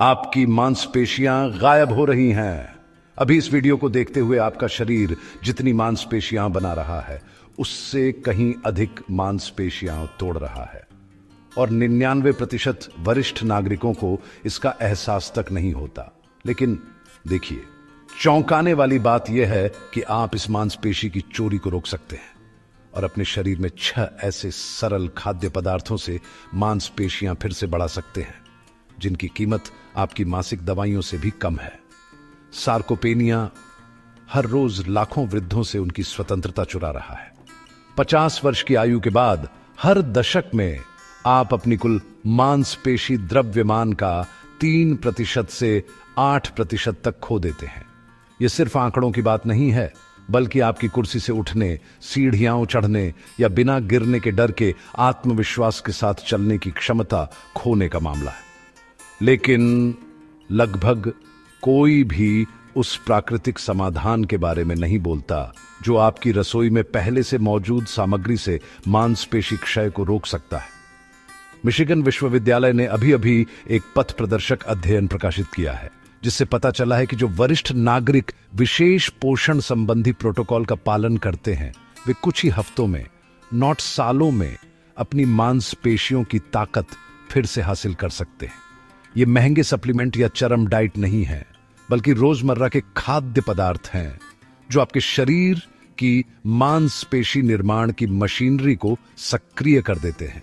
आपकी मांसपेशियां गायब हो रही हैं। अभी इस वीडियो को देखते हुए आपका शरीर जितनी मांसपेशियां बना रहा है उससे कहीं अधिक मांसपेशियां तोड़ रहा है और 99% वरिष्ठ नागरिकों को इसका एहसास तक नहीं होता। लेकिन देखिए, चौंकाने वाली बात यह है कि आप इस मांसपेशी की चोरी को रोक सकते हैं और अपने शरीर में 6 ऐसे सरल खाद्य पदार्थों से मांसपेशियां फिर से बढ़ा सकते हैं जिनकी कीमत आपकी मासिक दवाइयों से भी कम है। सार्कोपेनिया हर रोज लाखों वृद्धों से उनकी स्वतंत्रता चुरा रहा है। 50 वर्ष की आयु के बाद हर दशक में आप अपनी कुल मांसपेशी द्रव्यमान का 3% से 8% तक खो देते हैं। यह सिर्फ आंकड़ों की बात नहीं है, बल्कि आपकी कुर्सी से उठने, सीढ़ियां चढ़ने या बिना गिरने के डर के आत्मविश्वास के साथ चलने की क्षमता खोने का मामला है। लेकिन लगभग कोई भी उस प्राकृतिक समाधान के बारे में नहीं बोलता जो आपकी रसोई में पहले से मौजूद सामग्री से मांसपेशी क्षय को रोक सकता है। मिशिगन विश्वविद्यालय ने अभी एक पथ प्रदर्शक अध्ययन प्रकाशित किया है जिससे पता चला है कि जो वरिष्ठ नागरिक विशेष पोषण संबंधी प्रोटोकॉल का पालन करते हैं वे कुछ ही हफ्तों में, नॉट सालों में, अपनी मांसपेशियों की ताकत फिर से हासिल कर सकते हैं। ये महंगे सप्लीमेंट या चरम डाइट नहीं है, बल्कि रोजमर्रा के खाद्य पदार्थ हैं जो आपके शरीर की मांसपेशी निर्माण की मशीनरी को सक्रिय कर देते हैं।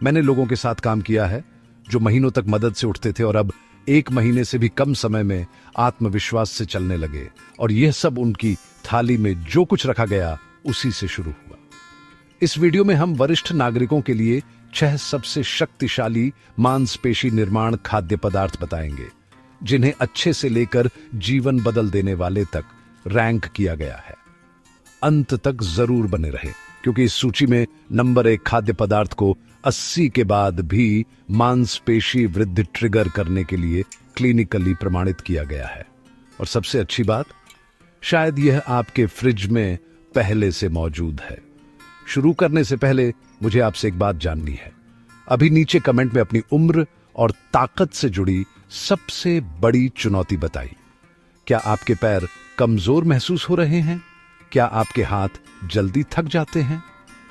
मैंने लोगों के साथ काम किया है जो महीनों तक मदद से उठते थे और अब 1 महीने से भी कम समय में आत्मविश्वास से चलने लगे, और यह सब उनकी थाली में जो कुछ रखा गया उसी से शुरू हुआ। इस वीडियो में हम वरिष्ठ नागरिकों के लिए 6 सबसे शक्तिशाली मांसपेशी निर्माण खाद्य पदार्थ बताएंगे जिन्हें अच्छे से लेकर जीवन बदल देने वाले तक रैंक किया गया है। अंत तक जरूर बने रहे, क्योंकि इस सूची में नंबर 1 खाद्य पदार्थ को 80 के बाद भी मांसपेशी वृद्धि ट्रिगर करने के लिए क्लिनिकली प्रमाणित किया गया है। और सबसे अच्छी बात, शायद यह आपके फ्रिज में पहले से मौजूद है। शुरू करने से पहले मुझे आपसे एक बात जाननी है। अभी नीचे कमेंट में अपनी उम्र और ताकत से जुड़ी सबसे बड़ी चुनौती बताइए। क्या आपके पैर कमजोर महसूस हो रहे हैं? क्या आपके हाथ जल्दी थक जाते हैं?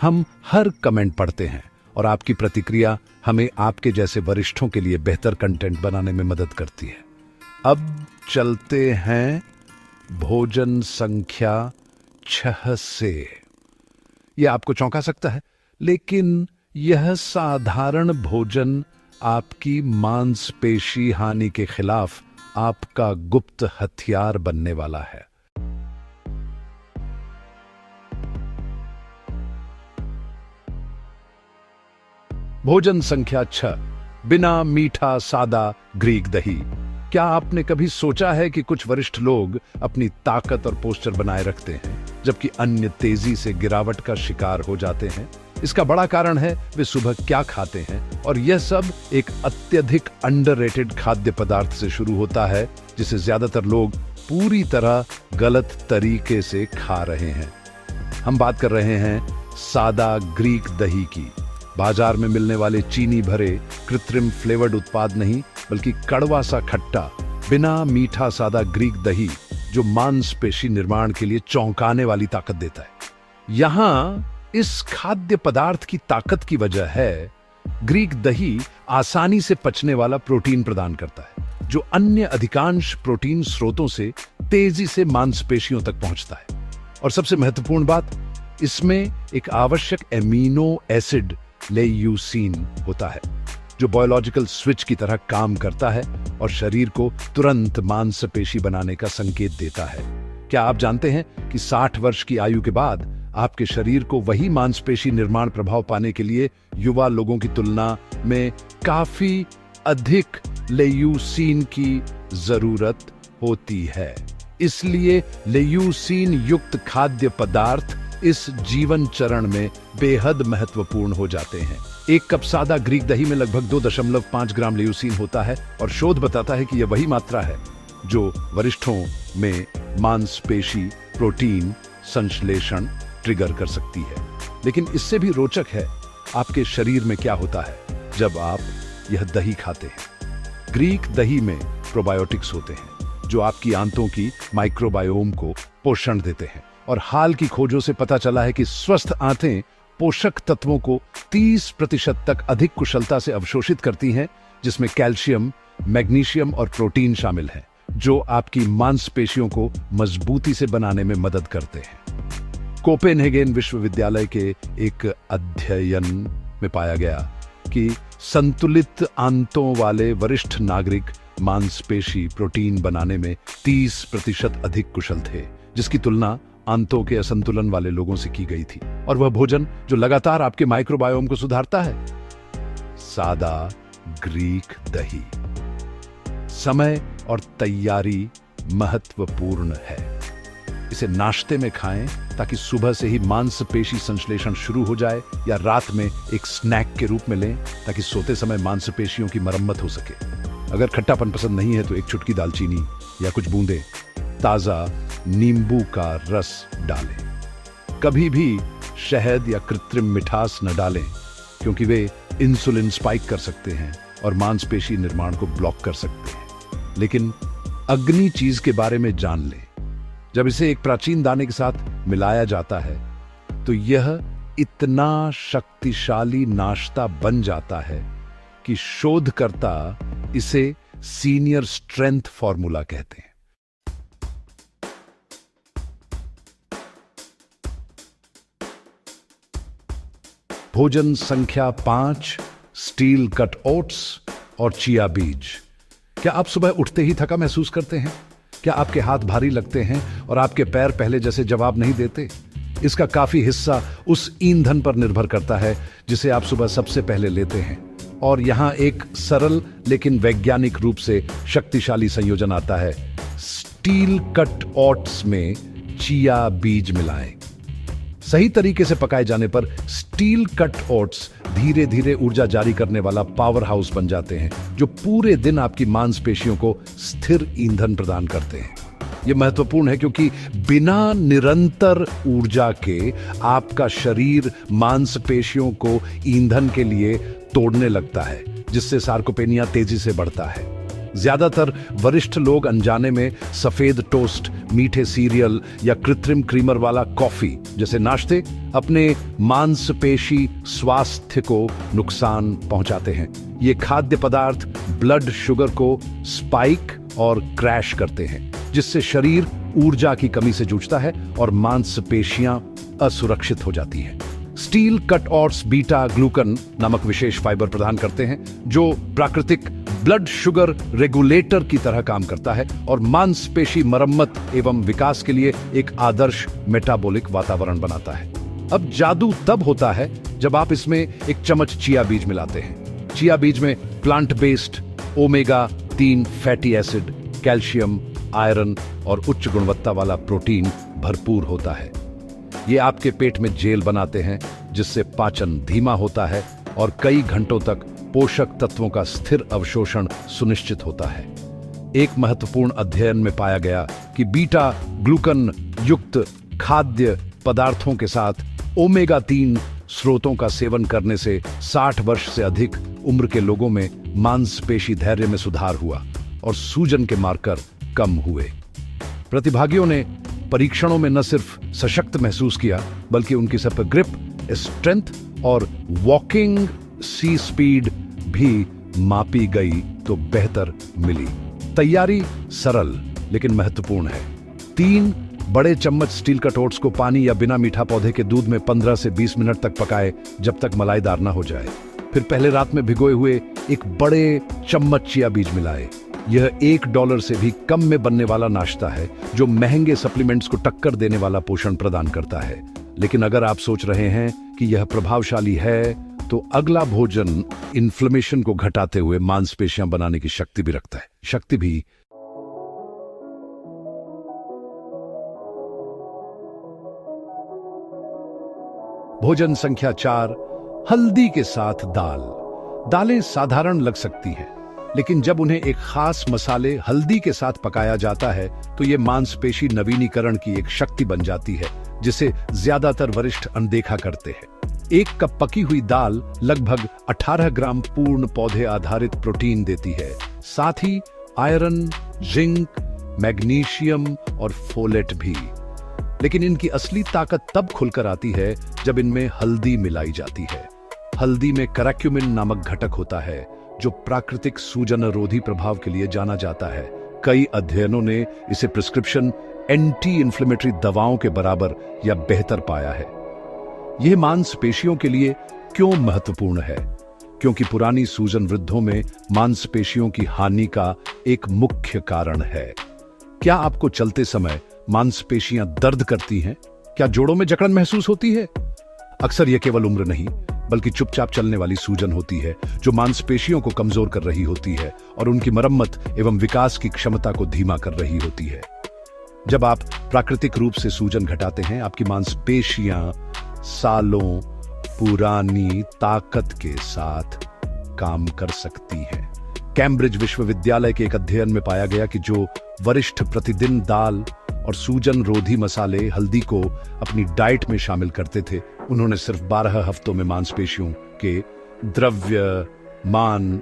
हम हर कमेंट पढ़ते हैं और आपकी प्रतिक्रिया हमें आपके जैसे वरिष्ठों के लिए बेहतर कंटेंट बनाने में मदद करती है। अब चलते हैं भोजन संख्या 6 से। यह आपको चौंका सकता है, लेकिन यह साधारण भोजन आपकी मांसपेशी हानि के खिलाफ आपका गुप्त हथियार बनने वाला है। भोजन संख्या 6, बिना मीठा सादा ग्रीक दही। क्या आपने कभी सोचा है कि कुछ वरिष्ठ लोग अपनी ताकत और पोस्चर बनाए रखते हैं जबकि अन्य तेजी से गिरावट का शिकार हो जाते हैं? इसका बड़ा कारण है वे सुबह क्या खाते हैं, और यह सब एक अत्यधिक अंडररेटेड खाद्य पदार्थ से शुरू होता है जिसे ज्यादातर लोग पूरी तरह गलत तरीके से खा रहे हैं। हम बात कर रहे हैं सादा ग्रीक दही की। बाजार में मिलने वाले चीनी भरे कृत्रिम फ्लेवर्ड उत्पाद नहीं, बल्कि कड़वा सा खट्टा बिना मीठा सादा ग्रीक दही जो मांसपेशी निर्माण के लिए चौंकाने वाली ताकत देता है। यहां इस खाद्य पदार्थ की ताकत की वजह है ग्रीक दही आसानी से पचने वाला प्रोटीन प्रदान करता है जो अन्य अधिकांश प्रोटीन स्रोतों से तेजी से मांसपेशियों तक पहुंचता है। और सबसे महत्वपूर्ण बात, इसमें एक आवश्यक एमिनो एसिड लेयूसिन होता है जो बायोलॉजिकल स्विच की तरह काम करता है और शरीर को तुरंत मांसपेशी बनाने का संकेत देता है। क्या आप जानते हैं कि 60 वर्ष की आयु के बाद आपके शरीर को वही मांसपेशी निर्माण प्रभाव पाने के लिए युवा लोगों की तुलना में काफी अधिक लेयूसिन की जरूरत होती है। इसलिए लेयूसिन युक्त खाद्य पदार्थ इस जीवन चरण में बेहद महत्वपूर्ण हो जाते हैं। 1 कप सादा ग्रीक दही में लगभग 2.5 ग्राम लेयूसिन होता है और शोध बताता है कि यह वही मात्रा है जो वरिष्ठों में मांसपेशी प्रोटीन संश्लेषण ट्रिगर कर सकती है। लेकिन इससे भी रोचक है आपके शरीर में क्या होता है जब आप यह दही खाते हैं। ग्रीक दही में प्रोबायोटिक्स होते हैं जो आपकी आंतों की माइक्रोबायोम को पोषण देते हैं। और हाल की खोजों से पता चला है कि स्वस्थ आंतें पोषक तत्वों को 30% तक अधिक कुशलता से अवशोषित करती हैं, जिसमें कैल्शियम, मैग्नीशियम और प्रोटीन शामिल हैं, जो आपकी मांसपेशियों को मजबूती से बनाने में मदद करते हैं। कोपेनहेगन विश्वविद्यालय के एक अध्ययन में पाया गया कि संतुलित आंतों वाले वरिष्ठ नागरिक मांसपेशी प्रोटीन बनाने में 30% अधिक कुशल थे, जिसकी तुलना आंतों के असंतुलन वाले लोगों से की गई थी। और वह भोजन जो लगातार आपके माइक्रोबायोम को सुधारता है, सादा ग्रीक दही। समय और तैयारी महत्वपूर्ण है। इसे नाश्ते में खाएं ताकि सुबह से ही मांसपेशी संश्लेषण शुरू हो जाए, या रात में एक स्नैक के रूप में लें ताकि सोते समय मांसपेशियों की मरम्मत हो सके। अगर खट्टापन पसंद नहीं है तो एक चुटकी दालचीनी या कुछ बूंदे ताजा नींबू का रस डालें। कभी भी शहद या कृत्रिम मिठास न डालें, क्योंकि वे इंसुलिन स्पाइक कर सकते हैं और मांसपेशी निर्माण को ब्लॉक कर सकते हैं। लेकिन अग्नि चीज के बारे में जान लें। जब इसे एक प्राचीन दाने के साथ मिलाया जाता है तो यह इतना शक्तिशाली नाश्ता बन जाता है कि शोधकर्ता इसे सीनियर स्ट्रेंथ फॉर्मूला कहते हैं। भोजन संख्या 5, स्टील कट ओट्स और चिया बीज। क्या आप सुबह उठते ही थका महसूस करते हैं? क्या आपके हाथ भारी लगते हैं और आपके पैर पहले जैसे जवाब नहीं देते? इसका काफी हिस्सा उस ईंधन पर निर्भर करता है जिसे आप सुबह सबसे पहले लेते हैं। और यहां एक सरल लेकिन वैज्ञानिक रूप से शक्तिशाली संयोजन आता है। स्टील कट ओट्स में चिया बीज मिलाएं। सही तरीके से पकाए जाने पर स्टील कट ओट्स धीरे धीरे ऊर्जा जारी करने वाला पावर हाउस बन जाते हैं, जो पूरे दिन आपकी मांसपेशियों को स्थिर ईंधन प्रदान करते हैं। यह महत्वपूर्ण है क्योंकि बिना निरंतर ऊर्जा के आपका शरीर मांसपेशियों को ईंधन के लिए तोड़ने लगता है, जिससे सार्कोपेनिया तेजी से बढ़ता है। ज्यादातर वरिष्ठ लोग अनजाने में सफेद टोस्ट, मीठे सीरियल या कृत्रिम क्रीमर वाला कॉफी जैसे नाश्ते अपने मांसपेशी स्वास्थ्य को नुकसान पहुंचाते हैं। ये खाद्य पदार्थ ब्लड शुगर को स्पाइक और क्रैश करते हैं, जिससे शरीर ऊर्जा की कमी से जूझता है और मांसपेशियां असुरक्षित हो जाती हैं। Steel cut oats beta glucan नामक विशेष फाइबर प्रदान करते हैं, जो प्राकृतिक ब्लड शुगर रेगुलेटर की तरह काम करता है और मांसपेशी मरम्मत एवं विकास के लिए एक आदर्श मेटाबॉलिक वातावरण बनाता है। अब जादू तब होता है जब आप इसमें एक चम्मच चिया बीज मिलाते हैं। चिया बीज में plant based omega 3 fatty acid, calcium, iron और उच्च गुणवत्ता वाला प्रोटीन भरपूर होता है। ये आपके पेट में जेल बनाते हैं, जिससे पाचन धीमा होता है और कई घंटों तक पोषक तत्वों का स्थिर अवशोषण सुनिश्चित होता है। एक महत्वपूर्ण अध्ययन में पाया गया कि बीटा ग्लूकन युक्त खाद्य पदार्थों के साथ ओमेगा 3 स्रोतों का सेवन करने से 60 वर्ष से अधिक उम्र के लोगों में मांसपेशी धैर्य में सुधार हुआ और सूजन के मार्कर कम हुए। प्रतिभागियों ने परीक्षणों में न सिर्फ सशक्त महसूस किया, बल्कि उनकी सब ग्रिप, स्ट्रेंथ और वॉकिंग सी स्पीड भी मापी गई तो बेहतर मिली। तैयारी सरल लेकिन महत्वपूर्ण है। 3 बड़े चम्मच स्टील कट ओट्स को पानी या बिना मीठा पौधे के दूध में 15 से 20 मिनट तक पकाए जब तक मलाईदार ना हो जाए। फिर पहले रात में भिगोए हुए एक बड़े चम्मच चिया बीज मिलाए। यह $1 से भी कम में बनने वाला नाश्ता है, जो महंगे सप्लीमेंट्स को टक्कर देने वाला पोषण प्रदान करता है। लेकिन अगर आप सोच रहे हैं कि यह प्रभावशाली है, तो अगला भोजन इन्फ्लेमेशन को घटाते हुए मांसपेशियां बनाने की शक्ति भी रखता है। शक्ति भी। भोजन संख्या 4, हल्दी के साथ दाल। दालें साधारण लग सकती हैं, लेकिन जब उन्हें एक खास मसाले हल्दी के साथ पकाया जाता है तो ये मांसपेशी नवीनीकरण की एक शक्ति बन जाती है, जिसे ज्यादातर वरिष्ठ अनदेखा करते हैं। एक कप पकी हुई दाल लगभग 18 ग्राम पूर्ण पौधे आधारित प्रोटीन देती है, साथ ही आयरन, जिंक, मैग्नीशियम और फोलेट भी। लेकिन इनकी असली ताकत तब खुलकर आती है जब इनमें हल्दी मिलाई जाती है। हल्दी में करक्यूमिन नामक घटक होता है जो प्राकृतिक सूजनरोधी प्रभाव के लिए जाना जाता है। कई अध्ययनों ने इसे प्रिस्क्रिप्शन एंटी इंफ्लेमेटरी दवाओं के बराबर या बेहतर पाया है। यह मांसपेशियों के लिए क्यों महत्वपूर्ण है? क्योंकि पुरानी सूजन वृद्धों में मांसपेशियों की हानि का एक मुख्य कारण है। क्या आपको चलते समय मांसपेशियां दर्द करती हैं? क्या जोड़ों में जकड़न महसूस होती है? अक्सर यह केवल उम्र नहीं बल्कि चुपचाप चलने वाली सूजन होती है जो मांसपेशियों को कमजोर कर रही होती है और उनकी मरम्मत एवं विकास की क्षमता को धीमा कर रही होती है। जब आप प्राकृतिक रूप से सूजन घटाते हैं, आपकी मांसपेशियां सालों पुरानी ताकत के साथ काम कर सकती हैं। कैम्ब्रिज विश्वविद्यालय के एक अध्ययन में पाया गया कि जो वरिष्ठ प्रतिदिन दाल और सूजन रोधी मसाले हल्दी को अपनी डाइट में शामिल करते थे, उन्होंने सिर्फ 12 हफ्तों में मांसपेशियों के द्रव्यमान,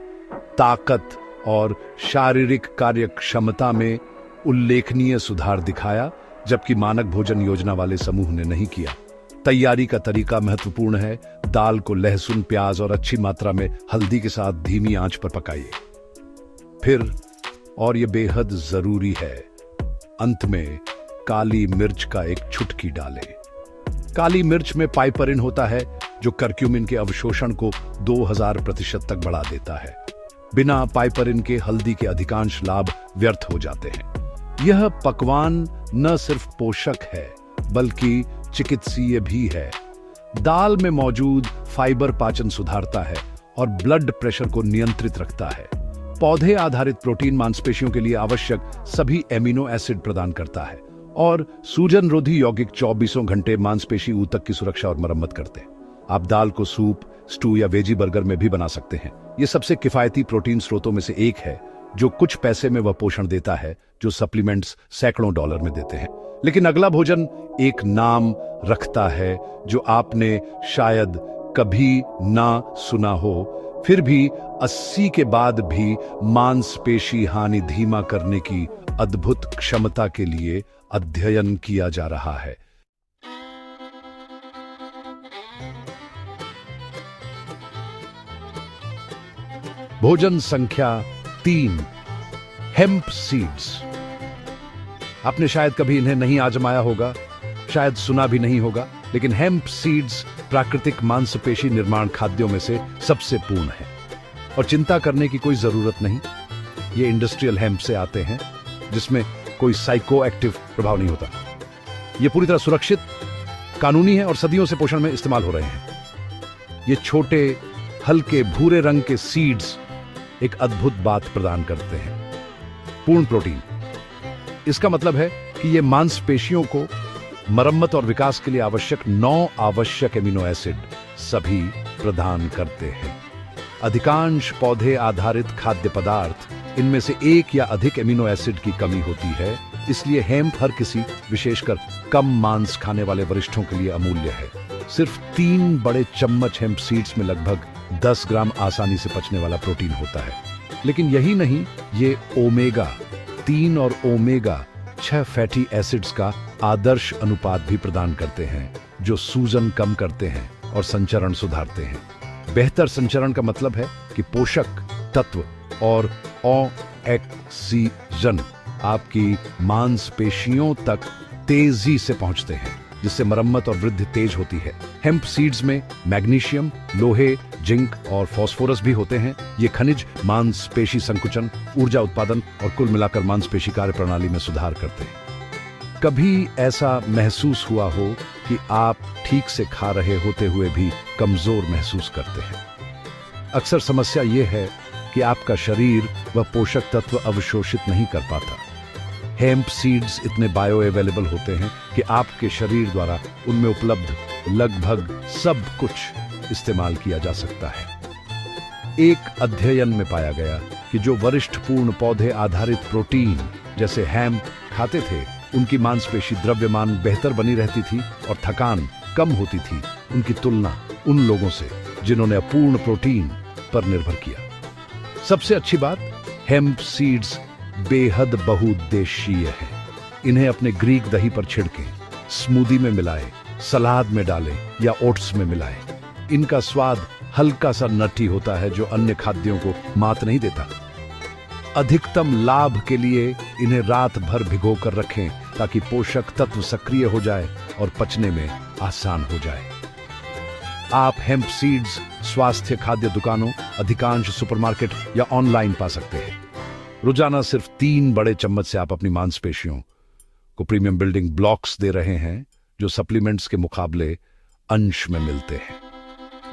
ताकत और शारीरिक कार्यक्षमता में उल्लेखनीय सुधार दिखाया, जबकि मानक भोजन योजना वाले समूह ने नहीं किया। तैयारी का तरीका महत्वपूर्ण है। दाल को लहसुन, प्याज और अच्छी मात्रा में हल्दी के साथ धीमी आंच पर पकाइए। फिर, और यह बेहद जरूरी है, अंत में काली मिर्च का एक चुटकी डालें। काली मिर्च में पाइपरिन होता है जो करक्यूमिन के अवशोषण को 2000% तक बढ़ा देता है। बिना पाइपरिन के हल्दी के अधिकांश लाभ व्यर्थ हो जाते हैं। यह पकवान न सिर्फ पोषक है बल्कि चिकित्सीय भी है। दाल में मौजूद फाइबर पाचन सुधारता है और ब्लड प्रेशर को नियंत्रित रखता है। पौधे आधारित प्रोटीन मांसपेशियों के लिए आवश्यक सभी एमिनो एसिड प्रदान करता है और सूजन रोधी यौगिक 24 घंटे मांसपेशी ऊतक की सुरक्षा और मरम्मत करते हैं। आप दाल को सूप, स्टू या वेजी बर्गर में भी बना सकते हैं। यह सबसे किफायती प्रोटीन स्रोतों में से एक है जो कुछ पैसे में वह पोषण देता है जो सप्लीमेंट्स सैकड़ों डॉलर में देते हैं। लेकिन अगला भोजन एक नाम रखता है जो आपने शायद कभी ना सुना हो, फिर भी 80 के बाद भी मांसपेशी हानि धीमा करने की अद्भुत क्षमता के लिए अध्ययन किया जा रहा है। भोजन संख्या 3, हेम्प सीड्स। आपने शायद कभी इन्हें नहीं आजमाया होगा, शायद सुना भी नहीं होगा, लेकिन हेम्प सीड्स प्राकृतिक मांसपेशी निर्माण खाद्यों में से सबसे पूर्ण है और चिंता करने की कोई जरूरत नहीं। ये इंडस्ट्रियल हेम्प से आते हैं जिसमें कोई साइको एक्टिव प्रभाव नहीं होता। ये पूरी तरह सुरक्षित, कानूनी है और सदियों से पोषण में इस्तेमाल हो रहे हैं। ये छोटे हल्के भूरे रंग के सीड्स एक अद्भुत बात प्रदान करते हैं, पूर्ण प्रोटीन। इसका मतलब है कि ये मांसपेशियों को मरम्मत और विकास के लिए आवश्यक 9 आवश्यक एमिनो एसिड सभी प्रदान करते हैं। अधिकांश पौधे आधारित खाद्य पदार्थ इनमें से एक या अधिक एमिनो एसिड की कमी होती है, इसलिए हेम्प हर किसी, विशेषकर कम मांस खाने वाले वरिष्ठों के लिए अमूल्य है। सिर्फ 3 बड़े चम्मच हेम्प सीड्स में लगभग 10 ग्राम आसानी से पचने वाला प्रोटीन होता है। लेकिन यही नहीं, ये ओमेगा 3 और ओमेगा 6 फैटी एसिड्स का आदर्श अनुपात भी प्रदान करते हैं जो सूजन कम करते हैं और संचरण सुधारते हैं। बेहतर संचरण का मतलब है कि पोषक तत्व और ऑक्सीजन आपकी मांसपेशियों तक तेजी से पहुंचते हैं, जिससे मरम्मत और वृद्धि तेज होती है। हेम्प सीड्स में मैग्नीशियम, लोहे, जिंक और फास्फोरस भी होते हैं। ये खनिज मांसपेशी संकुचन, ऊर्जा उत्पादन और कुल मिलाकर मांसपेशी कार्य प्रणाली में सुधार करते हैं। कभी ऐसा महसूस हुआ हो कि आप ठीक से खा रहे होते हुए भी कमजोर महसूस करते हैं? अक्सर समस्या यह है कि आपका शरीर वह पोषक तत्व अवशोषित नहीं कर पाता। हेम्प सीड्स इतने बायो अवेलेबल होते हैं कि आपके शरीर द्वारा उनमें उपलब्ध लगभग सब कुछ इस्तेमाल किया जा सकता है। एक अध्ययन में पाया गया कि जो वरिष्ठ पूर्ण पौधे आधारित प्रोटीन जैसे हेम्प खाते थे, उनकी मांसपेशी द्रव्यमान बेहतर बनी रहती थी और थकान कम होती थी। उनकी तुलना उन लोगों से जिन्होंने अपूर्ण प्रोटीन पर निर्भर किया। सबसे अच्छी बात, हेम्प सीड्स बेहद बहुउद्देशीय हैं। इन्हें अपने ग्रीक दही पर छिड़कें, स्मूदी में मिलाएं, सलाद में डालें या ओट्स में मिलाएं। इनका स्वाद हल्का सा नटी होता है जो अन्य खाद्यों को मात नहीं देता। अधिकतम लाभ के लिए इन्हें रात भर भिगोकर रखें ताकि पोषक तत्व सक्रिय हो जाए और पचने में आसान हो जाए। आप हेम्प सीड्स स्वास्थ्य खाद्य दुकानों, अधिकांश सुपरमार्केट या ऑनलाइन पा सकते हैं। रोजाना सिर्फ 3 बड़े चम्मच से आप अपनी मांसपेशियों को प्रीमियम बिल्डिंग ब्लॉक्स दे रहे हैं जो सप्लीमेंट्स के मुकाबले अंश में मिलते हैं।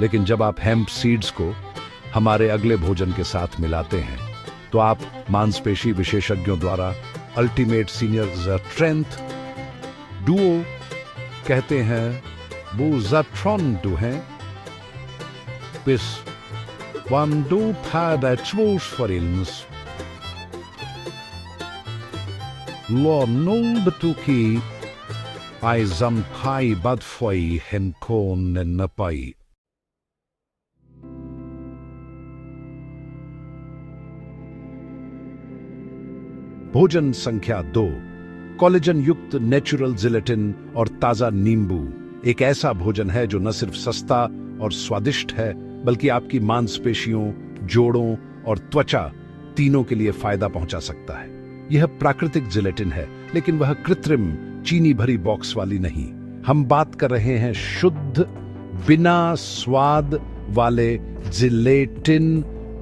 लेकिन जब आप हेम्प सीड्स को हमारे अगले भोजन के साथ मिलाते हैं तो आप मांसपेशी विशेषज्ञों द्वारा अल्टीमेट सीनियर स्ट्रेंथ डुओ कहते हैं वो ज़ट्रॉन डू हैं। bis wann du Padertwos verins lo nul betuki ai zampai badfoi henkon napai। भोजन संख्या 2, कोलेजन युक्त नेचुरल जिलेटिन और ताजा नींबू एक ऐसा भोजन है जो न सिर्फ सस्ता और स्वादिष्ट है बल्कि आपकी मांसपेशियों, जोड़ों और त्वचा तीनों के लिए फायदा पहुंचा सकता है। यह प्राकृतिक जिलेटिन है, लेकिन वह कृत्रिम चीनी भरी बॉक्स वाली नहीं। हम बात कर रहे हैं शुद्ध, बिना स्वाद वाले जिलेटिन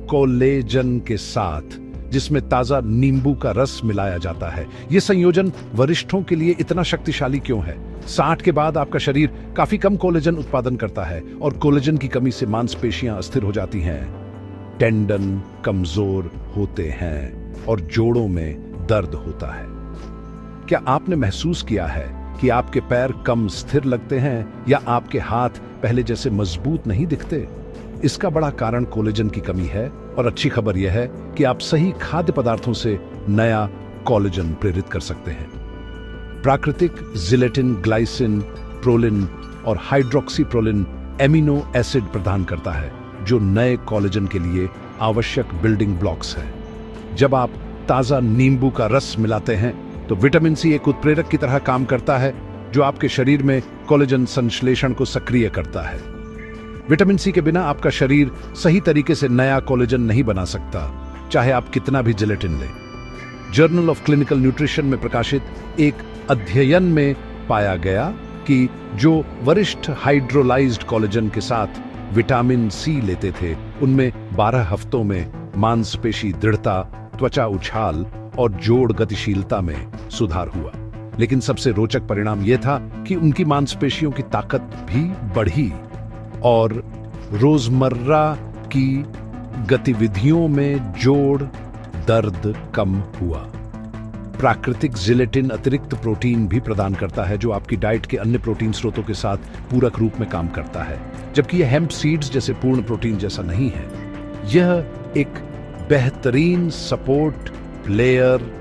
कोलेजन के साथ, जिसमें ताजा नींबू का रस मिलाया जाता है। यह संयोजन वरिष्ठों के लिए इतना शक्तिशाली क्यों है? 60 के बाद आपका शरीर काफी कम कोलेजन उत्पादन करता है और कोलेजन की कमी से मांसपेशियां अस्थिर हो जाती हैं, टेंडन कमजोर होते हैं और जोड़ों में दर्द होता है। क्या आपने महसूस किया है कि आपके पैर कम स्थिर लगते हैं या आपके हाथ पहले जैसे मजबूत नहीं दिखते? इसका बड़ा कारण कोलेजन की कमी है और अच्छी खबर यह है कि आप सही खाद्य पदार्थों से नया कोलेजन प्रेरित कर सकते हैं। प्राकृतिक जिलेटिन ग्लाइसिन, प्रोलिन और हाइड्रोक्सीप्रोलिन एमिनो एसिड प्रदान करता है जो नए कोलेजन के लिए आवश्यक बिल्डिंग ब्लॉक्स हैं। जब आप ताजा नींबू का रस मिलाते हैं तो विटामिन सी एक उत्प्रेरक की तरह काम करता है जो आपके शरीर में कोलेजन संश्लेषण को सक्रिय करता है। विटामिन सी के बिना आपका शरीर सही तरीके से नया कोलेजन नहीं बना सकता, चाहे आप कितना भी जिलेटिन लें। जर्नल ऑफ क्लिनिकल न्यूट्रिशन में प्रकाशित एक अध्ययन में पाया गया कि जो वरिष्ठ हाइड्रोलाइज्ड कोलेजन के साथ विटामिन सी लेते थे, उनमें 12 हफ्तों में मांसपेशी दृढ़ता, त्वचा उछाल और जोड़ गतिशीलता में सुधार हुआ। लेकिन सबसे रोचक परिणाम यह था कि उनकी मांसपेशियों की ताकत भी बढ़ी और रोजमर्रा की गतिविधियों में जोड़ दर्द कम हुआ। प्राकृतिक जिलेटिन अतिरिक्त प्रोटीन भी प्रदान करता है जो आपकी डाइट के अन्य प्रोटीन स्रोतों के साथ पूरक रूप में काम करता है, जबकि यह हेम्प सीड्स जैसे पूर्ण प्रोटीन जैसा नहीं है। यह एक बेहतरीन सपोर्ट लेयर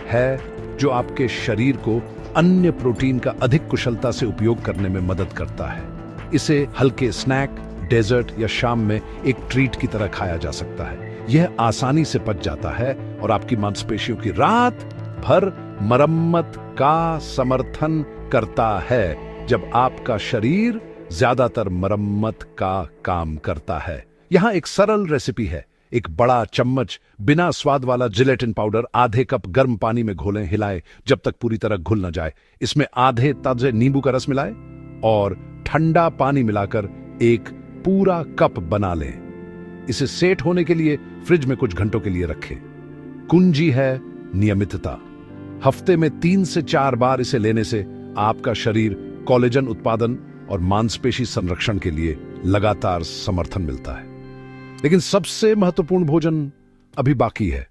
है जो आपके शरीर को अन्य प्रोटीन का अधिक कुशलता से उपयोग करने में मदद करता है। इसे हल्के स्नैक, डेजर्ट या शाम में एक ट्रीट की तरह खाया जा सकता है। यह आसानी से पच जाता है और आपकी मांसपेशियों की रात भर मरम्मत का समर्थन करता है जब आपका शरीर ज्यादातर मरम्मत का काम करता है। यहां एक सरल रेसिपी है। एक बड़ा चम्मच बिना स्वाद वाला जिलेटिन पाउडर आधे कप गर्म पानी में घोलें, हिलाएं जब तक पूरी तरह घुल न जाए। इसमें आधे ताजे नींबू का रस मिलाएं और ठंडा पानी मिलाकर एक पूरा कप बना लें। इसे सेट होने के लिए फ्रिज में कुछ घंटों के लिए रखें। कुंजी है नियमितता। हफ्ते में 3 से 4 बार इसे लेने से आपका शरीर कोलेजन उत्पादन और मांसपेशी संरक्षण के लिए लगातार समर्थन मिलता है। लेकिन सबसे महत्वपूर्ण भोजन अभी बाकी है।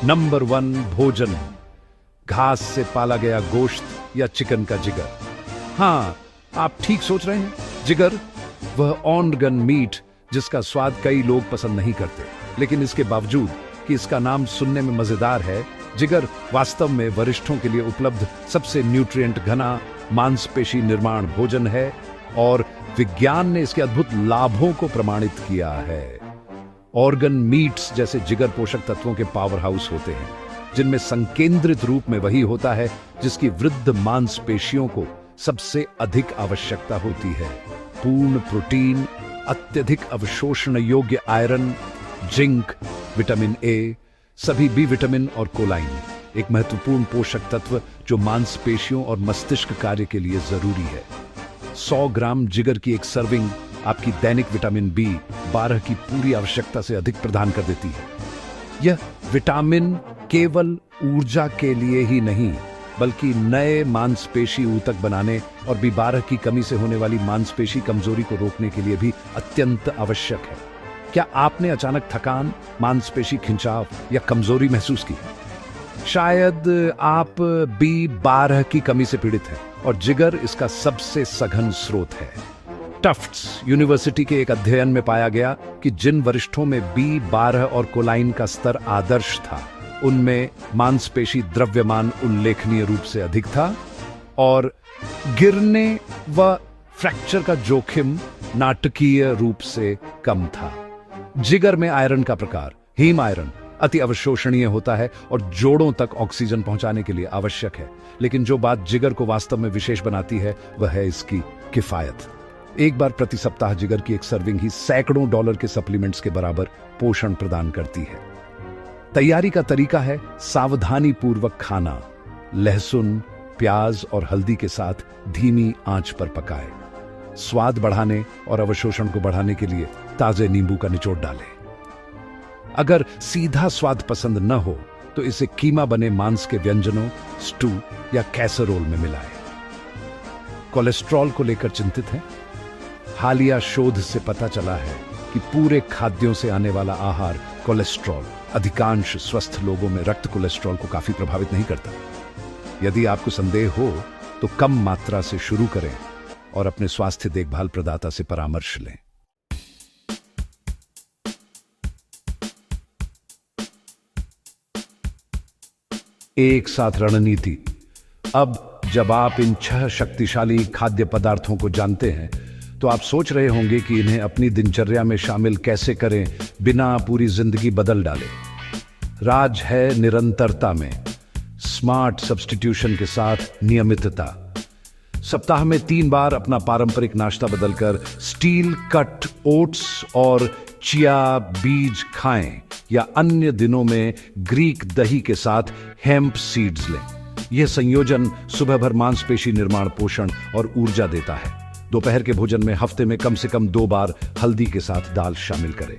नंबर 1 भोजन, घास से पाला गया गोश्त या चिकन का जिगर। हां, आप ठीक सोच रहे हैं। जिगर, वह ऑर्गन मीट जिसका स्वाद कई लोग पसंद नहीं करते, लेकिन इसके बावजूद कि इसका नाम सुनने में मजेदार है, जिगर वास्तव में वरिष्ठों के लिए उपलब्ध सबसे न्यूट्रिएंट घना मांसपेशी निर्माण भोजन है और विज्ञान ने इसके अद्भुत लाभों को प्रमाणित किया है। ऑर्गन मीट्स जैसे जिगर पोषक तत्वों के पावर हाउस होते हैं, जिनमें संकेंद्रित रूप में वही होता है जिसकी वृद्ध मांसपेशियों को सबसे अधिक आवश्यकता होती है। पूर्ण प्रोटीन, अत्यधिक अवशोषण योग्य आयरन, जिंक, विटामिन ए, सभी बी विटामिन और कोलाइन एक महत्वपूर्ण पोषक तत्व जो मांसपेशियों और मस्तिष्क कार्य के लिए जरूरी है। 100 ग्राम जिगर की एक सर्विंग आपकी दैनिक विटामिन बी 12 की पूरी आवश्यकता से अधिक प्रदान कर देती है। यह विटामिन केवल ऊर्जा के लिए ही नहीं बल्कि नए मांसपेशी ऊतक बनाने और B12 की कमी से होने वाली मांसपेशी कमजोरी को रोकने के लिए भी अत्यंत आवश्यक है। क्या आपने अचानक थकान, मांसपेशी खिंचाव या कमजोरी महसूस की? शायद आप B12 की कमी से पीड़ित हैं और जिगर इसका सबसे सघन स्रोत है। टफ्ट्स यूनिवर्सिटी के एक अध्ययन में पाया गया कि जिन वरिष्ठों में B12 और कोलाइन का स्तर आदर्श था, उनमें मांसपेशी द्रव्यमान उल्लेखनीय रूप से अधिक था और गिरने व फ्रैक्चर का जोखिम नाटकीय रूप से कम था। जिगर में आयरन का प्रकार हीम आयरन अति अवशोषणीय होता है और जोड़ों तक ऑक्सीजन पहुंचाने के लिए आवश्यक है, लेकिन जो बात जिगर को वास्तव में विशेष बनाती है वह है इसकी किफायत। एक बार प्रति सप्ताह जिगर की एक सर्विंग ही सैकड़ों डॉलर के सप्लीमेंट्स के बराबर पोषण प्रदान करती है। तैयारी का तरीका है सावधानी पूर्वक खाना। लहसुन, प्याज और हल्दी के साथ धीमी आंच पर पकाएं। स्वाद बढ़ाने और अवशोषण को बढ़ाने के लिए ताजे नींबू का निचोड़ डालें। अगर सीधा स्वाद पसंद न हो तो इसे कीमा बने मांस के व्यंजनों, स्टू या कैसरोल में मिलाएं। कोलेस्ट्रॉल को लेकर चिंतित हैं? हालिया शोध से पता चला है कि पूरे खाद्यों से आने वाला आहार कोलेस्ट्रॉल अधिकांश स्वस्थ लोगों में रक्त कोलेस्ट्रॉल को काफी प्रभावित नहीं करता। यदि आपको संदेह हो तो कम मात्रा से शुरू करें और अपने स्वास्थ्य देखभाल प्रदाता से परामर्श लें। एक साथ रणनीति। अब जब आप इन 6 शक्तिशाली खाद्य पदार्थों को जानते हैं तो आप सोच रहे होंगे कि इन्हें अपनी दिनचर्या में शामिल कैसे करें बिना पूरी जिंदगी बदल डाले। राज है निरंतरता में, स्मार्ट सब्स्टिट्यूशन के साथ नियमितता। सप्ताह में 3 बार अपना पारंपरिक नाश्ता बदलकर स्टील कट ओट्स और चिया बीज खाएं या अन्य दिनों में ग्रीक दही के साथ हेम्प सीड्स लें। यह संयोजन सुबह भर मांसपेशी निर्माण, पोषण और ऊर्जा देता है। दोपहर के भोजन में हफ्ते में कम से कम 2 बार हल्दी के साथ दाल शामिल करें।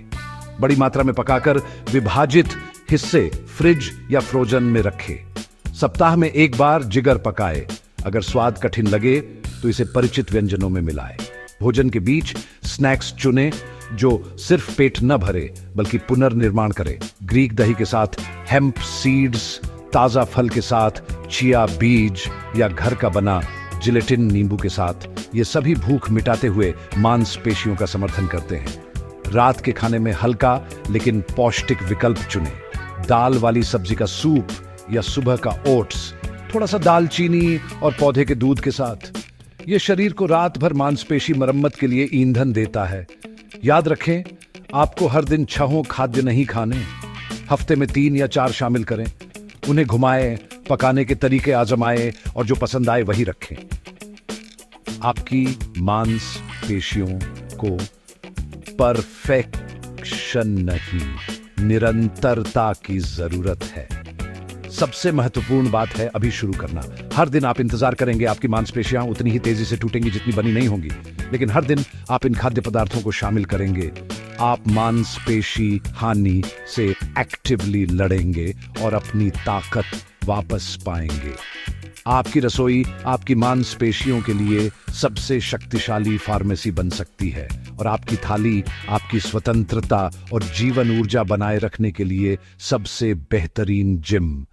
बड़ी मात्रा में पकाकर विभाजित हिस्से फ्रिज या फ्रोजन में रखें। सप्ताह में 1 बार जिगर पकाएं। अगर स्वाद कठिन लगे तो इसे परिचित व्यंजनों में मिलाएं। भोजन के बीच स्नैक्स चुनें जो सिर्फ पेट न भरे बल्कि पुनर्निर्माण करे। ग्रीक दही के साथ हेम्प सीड्स, ताजा फल के साथ चिया बीज या घर का बना जिलेटिन नींबू के साथ, ये सभी भूख मिटाते हुए मांसपेशियों का समर्थन करते हैं। रात के खाने में हल्का लेकिन पौष्टिक विकल्प चुनें। दाल वाली सब्जी का सूप या सुबह का ओट्स, थोड़ा सा दालचीनी और पौधे के दूध के साथ। यह शरीर को रात भर मांसपेशी मरम्मत के लिए ईंधन देता है। याद रखें, आपको हर दिन 6 खाद्य नहीं खाने, हफ्ते में 3 या 4 शामिल करें। उन्हें घुमाएं, पकाने के तरीके आजमाएं और जो पसंद आए वही रखें। आपकी मांसपेशियों को परफेक्शन नहीं, निरंतरता की जरूरत है। सबसे महत्वपूर्ण बात है अभी शुरू करना। हर दिन आप इंतजार करेंगे, आपकी मांसपेशियां उतनी ही तेजी से टूटेंगी जितनी बनी नहीं होंगी, लेकिन हर दिन आप इन खाद्य पदार्थों को शामिल करेंगे, आप मांसपेशी हानि से एक्टिवली लड़ेंगे और अपनी ताकत वापस पाएंगे। आपकी रसोई आपकी मांसपेशियों के लिए सबसे शक्तिशाली फार्मेसी बन सकती है और आपकी थाली आपकी स्वतंत्रता और जीवन ऊर्जा बनाए रखने के लिए सबसे बेहतरीन जिम।